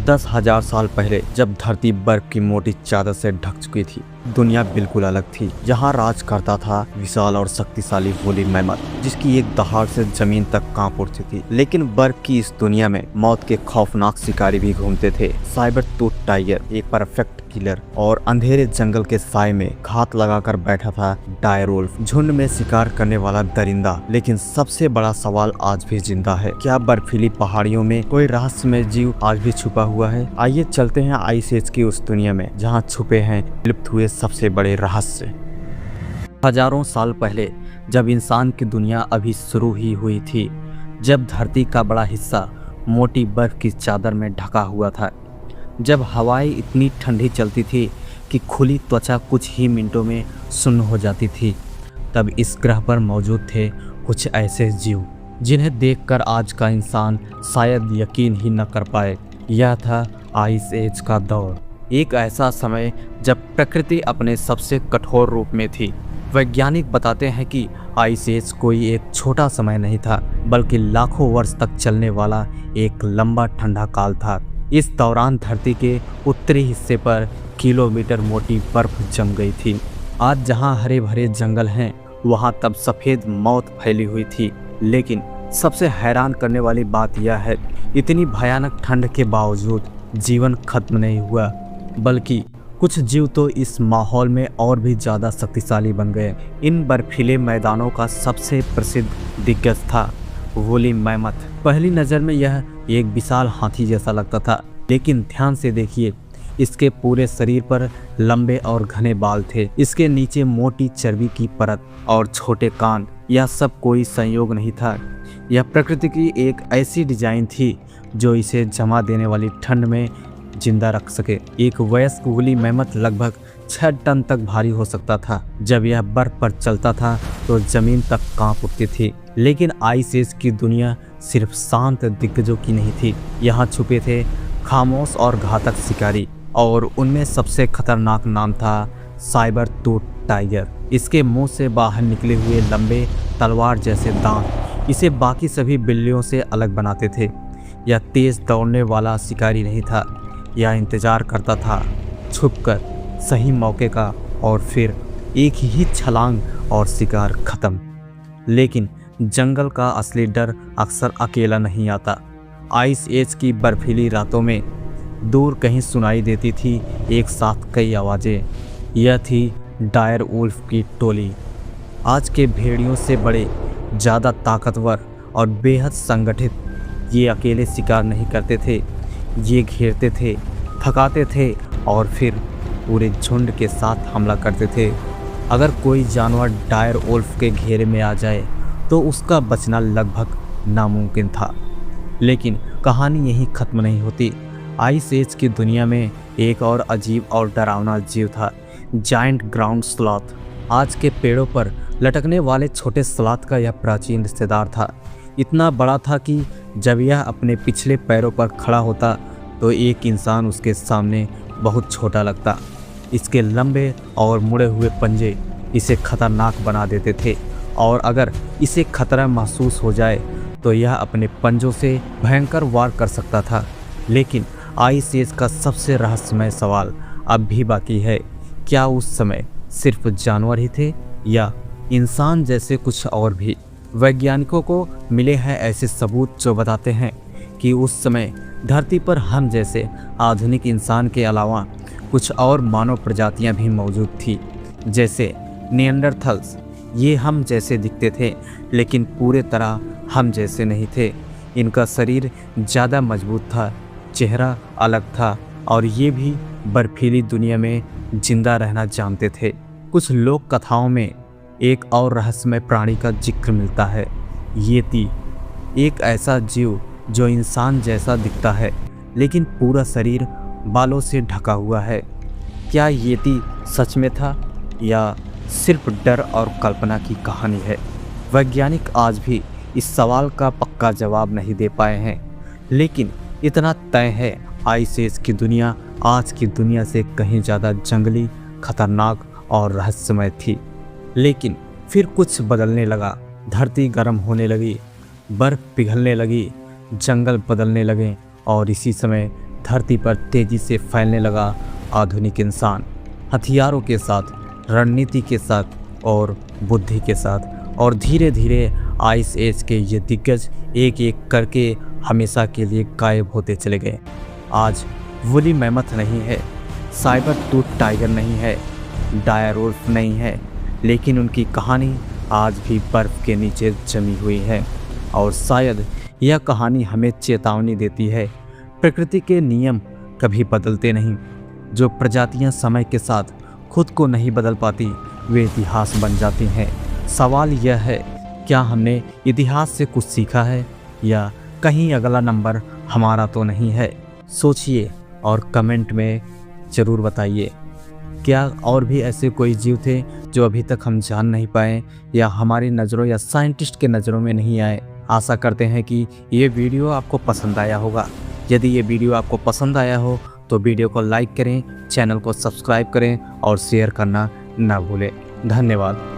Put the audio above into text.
10,000 साल पहले जब धरती बर्फ की मोटी चादर से ढक चुकी थी, दुनिया बिल्कुल अलग थी। यहाँ राज करता था विशाल और शक्तिशाली वूली मैमथ, जिसकी एक दहाड़ से जमीन तक कांप उठती थी। लेकिन बर्फ की इस दुनिया में मौत के खौफनाक शिकारी भी घूमते थे। साइबर टूथ टाइगर, एक परफेक्ट किलर, और अंधेरे जंगल के साए में घात लगाकर बैठा था डायर वुल्फ, झुंड में शिकार करने वाला दरिंदा। लेकिन सबसे बड़ा सवाल आज भी जिंदा है। क्या बर्फीली पहाड़ियों में कोई रहस्यमय जीव आज भी छुपा हुआ है? आइए चलते हैं आइस एज की उस दुनिया में जहां छुपे हैं विलुप्त हुए सबसे बड़े रहस्य। हजारों साल पहले जब इंसान की दुनिया अभी शुरू ही हुई थी, जब धरती का बड़ा हिस्सा मोटी बर्फ की चादर में ढका हुआ था, जब हवाएं इतनी ठंडी चलती थी कि खुली त्वचा कुछ ही मिनटों में सुन्न हो जाती थी, तब इस ग्रह पर मौजूद थे कुछ ऐसे जीव जिन्हें देखकर आज का इंसान शायद यकीन ही न कर पाए। यह था आइस एज का दौर, एक ऐसा समय जब प्रकृति अपने सबसे कठोर रूप में थी। वैज्ञानिक बताते हैं कि आइस एज कोई एक छोटा समय नहीं था, बल्कि लाखों वर्ष तक चलने वाला एक लंबा ठंडा काल था। इस दौरान धरती के उत्तरी हिस्से पर किलोमीटर मोटी बर्फ जम गई थी। आज जहां हरे भरे जंगल हैं, वहां तब सफ़ेद मौत फैली हुई थी। लेकिन सबसे हैरान करने वाली बात यह है, इतनी भयानक ठंड के बावजूद जीवन खत्म नहीं हुआ, बल्कि कुछ जीव तो इस माहौल में और भी ज़्यादा शक्तिशाली बन गए। इन बर्फीले मैदानों का सबसे प्रसिद्ध दिग्गज था वूली मैमथ। पहली नज़र में यह एक विशाल हाथी जैसा लगता था, लेकिन ध्यान से देखिए, इसके पूरे शरीर पर लंबे और घने बाल थे। इसके नीचे मोटी चर्बी की परत और छोटे कान। यह सब कोई संयोग नहीं था, यह प्रकृति की एक ऐसी डिजाइन थी जो इसे जमा देने वाली ठंड में जिंदा रख सके। एक वयस्क वूली मैमथ लगभग 6 टन तक भारी हो सकता था। जब यह बर्फ पर चलता था तो जमीन तक कांप उठती थी। लेकिन आइस एज की दुनिया सिर्फ शांत दिग्गजों की नहीं थी। यहाँ छुपे थे खामोश और घातक शिकारी, और उनमें सबसे खतरनाक नाम था साइबर टूथ टाइगर। इसके मुंह से बाहर निकले हुए लंबे तलवार जैसे दांत इसे बाकी सभी बिल्लियों से अलग बनाते थे। यह तेज दौड़ने वाला शिकारी नहीं था, यह इंतजार करता था छुपकर सही मौके का, और फिर एक ही छलांग और शिकार खत्म। लेकिन जंगल का असली डर अक्सर अकेला नहीं आता। आइस एज की बर्फीली रातों में दूर कहीं सुनाई देती थी एक साथ कई आवाज़ें। यह थी डायर वुल्फ की टोली। आज के भेड़ियों से बड़े, ज़्यादा ताकतवर और बेहद संगठित। ये अकेले शिकार नहीं करते थे, ये घेरते थे, थकाते थे और फिर पूरे झुंड के साथ हमला करते थे। अगर कोई जानवर डायर वुल्फ के घेरे में आ जाए तो उसका बचना लगभग नामुमकिन था। लेकिन कहानी यहीं ख़त्म नहीं होती। आइस एज की दुनिया में एक और अजीब और डरावना जीव था, जायंट ग्राउंड स्लॉथ। आज के पेड़ों पर लटकने वाले छोटे स्लॉथ का यह प्राचीन रिश्तेदार था। इतना बड़ा था कि जब यह अपने पिछले पैरों पर खड़ा होता तो एक इंसान उसके सामने बहुत छोटा लगता। इसके लंबे और मुड़े हुए पंजे इसे खतरनाक बना देते थे, और अगर इसे खतरा महसूस हो जाए तो यह अपने पंजों से भयंकर वार कर सकता था। लेकिन आइस एज का सबसे रहस्यमय सवाल अब भी बाकी है, क्या उस समय सिर्फ जानवर ही थे या इंसान जैसे कुछ और भी? वैज्ञानिकों को मिले हैं ऐसे सबूत जो बताते हैं कि उस समय धरती पर हम जैसे आधुनिक इंसान के अलावा कुछ और मानव प्रजातियां भी मौजूद थी, जैसे निएंडरथल्स। ये हम जैसे दिखते थे, लेकिन पूरे तरह हम जैसे नहीं थे। इनका शरीर ज़्यादा मजबूत था, चेहरा अलग था, और ये भी बर्फीली दुनिया में जिंदा रहना जानते थे। कुछ लोक कथाओं में एक और रहस्यमय प्राणी का जिक्र मिलता है, येती, एक ऐसा जीव जो इंसान जैसा दिखता है लेकिन पूरा शरीर बालों से ढका हुआ है। क्या येती सच में था या सिर्फ डर और कल्पना की कहानी है? वैज्ञानिक आज भी इस सवाल का पक्का जवाब नहीं दे पाए हैं, लेकिन इतना तय है, आइस एज की दुनिया आज की दुनिया से कहीं ज़्यादा जंगली, खतरनाक और रहस्यमय थी। लेकिन फिर कुछ बदलने लगा। धरती गर्म होने लगी, बर्फ़ पिघलने लगी, जंगल बदलने लगे, और इसी समय धरती पर तेजी से फैलने लगा आधुनिक इंसान, हथियारों के साथ, रणनीति के साथ और बुद्धि के साथ। और धीरे धीरे आइस एज के ये दिग्गज एक एक करके हमेशा के लिए गायब होते चले गए। आज वुली मैमथ नहीं है, साइबर टूथ टाइगर नहीं है, डायर वुल्फ नहीं है, लेकिन उनकी कहानी आज भी बर्फ़ के नीचे जमी हुई है। और शायद यह कहानी हमें चेतावनी देती है, प्रकृति के नियम कभी बदलते नहीं। जो प्रजातियां समय के साथ खुद को नहीं बदल पाती, वे इतिहास बन जाती हैं। सवाल यह है, क्या हमने इतिहास से कुछ सीखा है या कहीं अगला नंबर हमारा तो नहीं है? सोचिए और कमेंट में ज़रूर बताइए, क्या और भी ऐसे कोई जीव थे जो अभी तक हम जान नहीं पाए या हमारी नज़रों या साइंटिस्ट के नज़रों में नहीं आए? आशा करते हैं कि ये वीडियो आपको पसंद आया होगा। यदि ये वीडियो आपको पसंद आया हो तो वीडियो को लाइक करें, चैनल को सब्सक्राइब करें और शेयर करना ना भूलें। धन्यवाद।